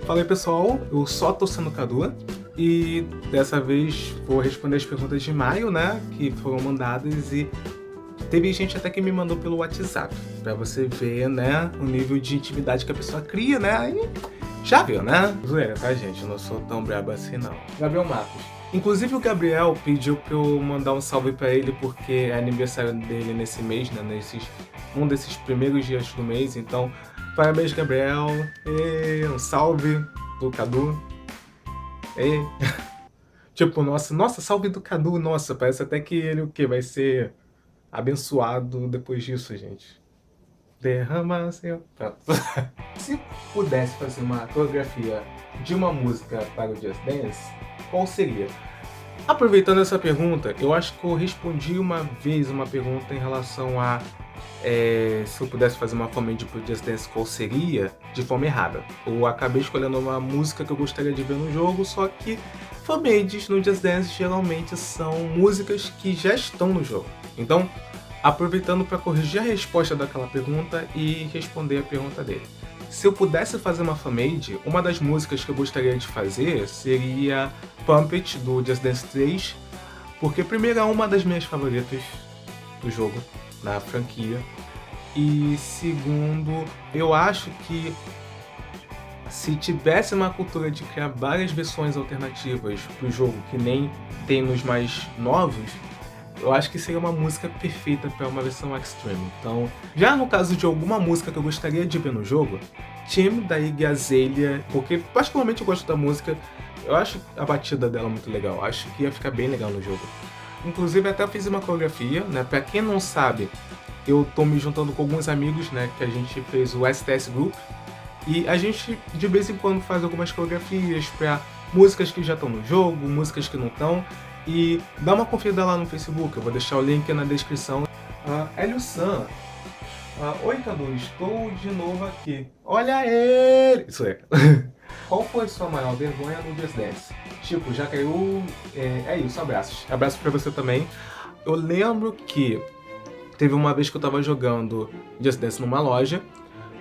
Fala aí pessoal, eu só tô sendo Cadu e dessa vez vou responder as perguntas de maio, né, que foram mandadas e teve gente até que me mandou pelo WhatsApp, pra você ver, né, o nível de intimidade que a pessoa cria, né, aí já viu, né? Zoeira, tá gente, eu não sou tão brabo assim não. Gabriel Matos. Inclusive o Gabriel pediu pra eu mandar um salve pra ele porque é aniversário dele nesse mês, né, um desses primeiros dias do mês, então parabéns, Gabriel. Um salve do Cadu. Tipo, nossa, salve do Cadu. Nossa, parece até que ele o quê? Vai ser abençoado depois disso, gente. Derrama, Senhor. Pronto. Se pudesse fazer uma coreografia de uma música para o Just Dance, qual seria? Aproveitando essa pergunta, eu acho que eu respondi uma vez uma pergunta em relação a se eu pudesse fazer uma fanmade pro Just Dance, qual seria? De forma errada. Eu acabei escolhendo uma música que eu gostaria de ver no jogo, só que fanmades no Just Dance geralmente são músicas que já estão no jogo. Então, aproveitando para corrigir a resposta daquela pergunta e responder a pergunta dele. Se eu pudesse fazer uma fanmade, uma das músicas que eu gostaria de fazer seria Pump It, do Just Dance 3, porque primeiro é uma das minhas favoritas do jogo, na franquia, e segundo, eu acho que se tivesse uma cultura de criar várias versões alternativas pro jogo, que nem tem nos mais novos, eu acho que seria uma música perfeita para uma versão Extreme. Então, já no caso de alguma música que eu gostaria de ver no jogo, Team da Iggy Azalea, porque particularmente eu gosto da música, eu acho a batida dela muito legal, acho que ia ficar bem legal no jogo. Inclusive até fiz uma coreografia, né? Pra quem não sabe, eu tô me juntando com alguns amigos, né? Que a gente fez o STS Group. E a gente de vez em quando faz algumas coreografias pra músicas que já estão no jogo, músicas que não estão. E dá uma conferida lá no Facebook, eu vou deixar o link na descrição. Hélio San. Oi Cadu, estou de novo aqui. Olha ele! Isso é. Qual foi sua maior vergonha no Just Dance? Tipo, já caiu... É isso, abraços. Abraço pra você também. Eu lembro que teve uma vez que eu tava jogando Just Dance numa loja.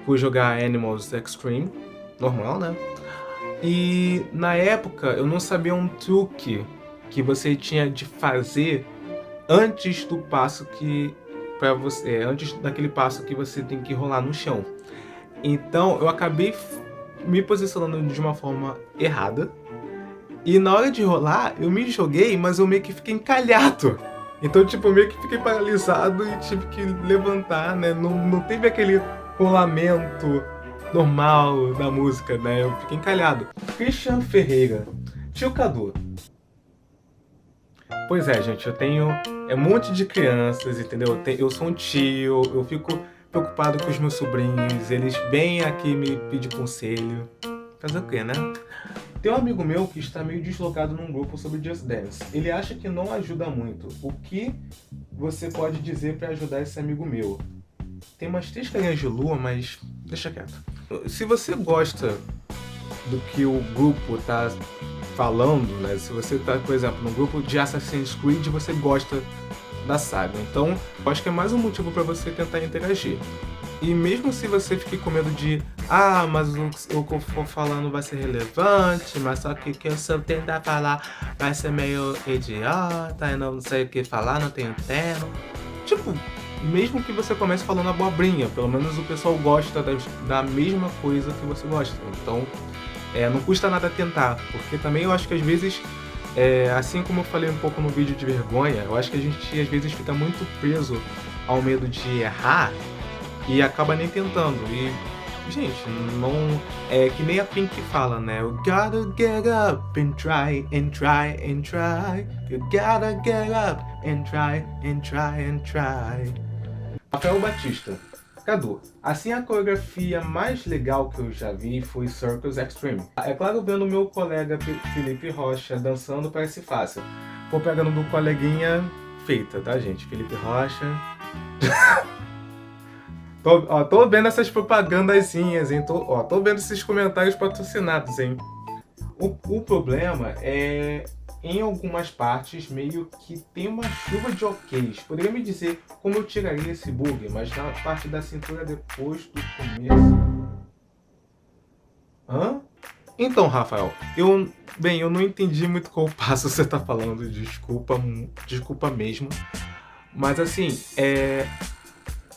Fui jogar Animals Extreme. Normal, né? E na época eu não sabia um truque que você tinha de fazer antes do passo que... antes daquele passo que você tem que rolar no chão. Então eu acabei me posicionando de uma forma errada. E na hora de rolar, eu me joguei, mas eu meio que fiquei encalhado. Então, tipo, eu meio que fiquei paralisado e tive que levantar, né? Não teve aquele rolamento normal da música, né? Eu fiquei encalhado. Christian Ferreira. Tio Cadu. Pois é, gente, eu tenho um monte de crianças, entendeu? Eu sou um tio, eu fico preocupado com os meus sobrinhos, eles vêm aqui me pedir conselho. Fazer o quê, né? Tem um amigo meu que está meio deslocado num grupo sobre Just Dance. Ele acha que não ajuda muito. O que você pode dizer para ajudar esse amigo meu? Tem umas 3 carinhas de lua, mas deixa quieto. Se você gosta do que o grupo tá falando, né? Se você tá, por exemplo, no grupo de Assassin's Creed, você gosta da saga. Então, eu acho que é mais um motivo para você tentar interagir. E mesmo se você fique com medo de mas o que eu for falando vai ser relevante, mas só que se eu tentar falar vai ser meio idiota, eu não sei o que falar, não tenho terno. Tipo, mesmo que você comece falando abobrinha, pelo menos o pessoal gosta da mesma coisa que você gosta. Então, não custa nada tentar, porque também eu acho que às vezes, assim como eu falei um pouco no vídeo de vergonha, eu acho que a gente às vezes fica muito preso ao medo de errar e acaba nem tentando. E, gente, não... É que nem a Pink fala, né? You gotta get up and try and try and try. You gotta get up and try and try and try. Rafael Batista. Cadu, assim a coreografia mais legal que eu já vi foi Circus Extreme. É claro, vendo meu colega Felipe Rocha dançando parece fácil. Vou pegando do coleguinha feita, tá gente? Felipe Rocha... Tô vendo essas propagandazinhas, hein? Tô vendo esses comentários patrocinados, hein? O problema é, em algumas partes, meio que tem uma chuva de OKs. Poderia me dizer como eu tiraria esse bug, mas na parte da cintura depois do começo... Hã? Então, Rafael, eu não entendi muito qual passo você tá falando, desculpa, desculpa mesmo. Mas assim,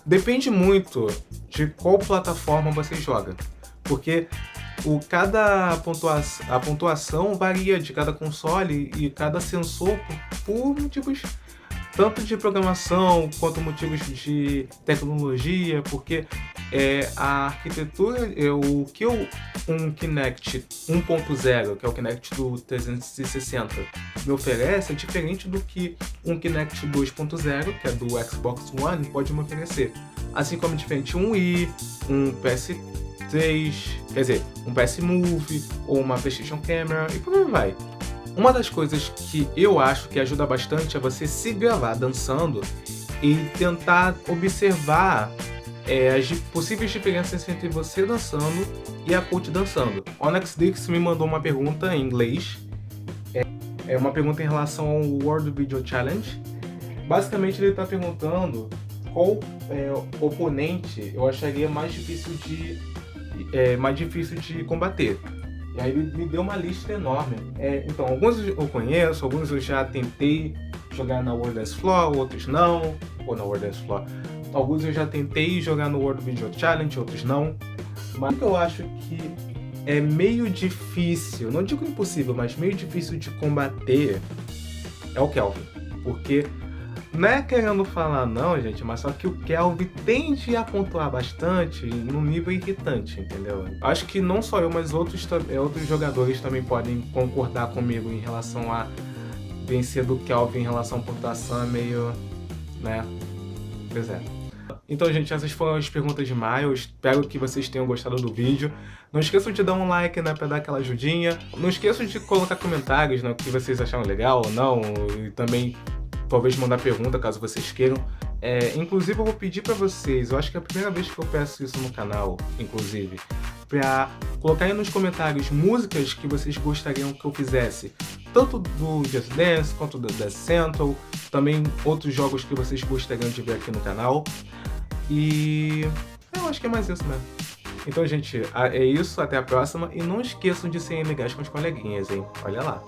depende muito de qual plataforma você joga. Porque a pontuação varia de cada console e cada sensor por motivos tanto de programação quanto motivos de tecnologia, porque a arquitetura, um Kinect 1.0, que é o Kinect do 360, me oferece é diferente do que um Kinect 2.0, que é do Xbox One, pode me oferecer. Assim como é diferente um Wii, um PS3, quer dizer, um PS Move ou uma PlayStation Camera e por aí vai. Uma das coisas que eu acho que ajuda bastante é você se gravar dançando e tentar observar as possíveis diferenças entre você dançando e a coach dançando. Onyx Dix me mandou uma pergunta em inglês, uma pergunta em relação ao World Video Challenge. Basicamente ele está perguntando qual oponente eu acharia mais difícil de combater. E aí ele me deu uma lista enorme. Então, alguns eu conheço, alguns eu já tentei jogar na World Dance Floor, outros não. Ou na World Dance Floor. Alguns eu já tentei jogar no World Video Challenge, outros não. Mas o que eu acho que é meio difícil, não digo impossível, mas meio difícil de combater é o Kelvin. Porque não é querendo falar não, gente, mas só que o Kelvin tende a pontuar bastante num nível irritante, entendeu? Acho que não só eu, mas outros jogadores também podem concordar comigo em relação a vencer do Kelvin em relação à pontuação, é meio, né? Pois é. Então, gente, essas foram as perguntas de maio. Eu espero que vocês tenham gostado do vídeo. Não esqueçam de dar um like, né, pra dar aquela ajudinha. Não esqueçam de colocar comentários, né, o que vocês acharam legal ou não. E também talvez mandar pergunta, caso vocês queiram. Inclusive, eu vou pedir pra vocês, eu acho que é a primeira vez que eu peço isso no canal, inclusive, pra colocar aí nos comentários músicas que vocês gostariam que eu fizesse, tanto do Just Dance quanto do Dance Central, também outros jogos que vocês gostariam de ver aqui no canal. E eu acho que é mais isso, né? Então, gente, é isso, até a próxima, e não esqueçam de serem legais com os coleguinhas, hein? Olha lá!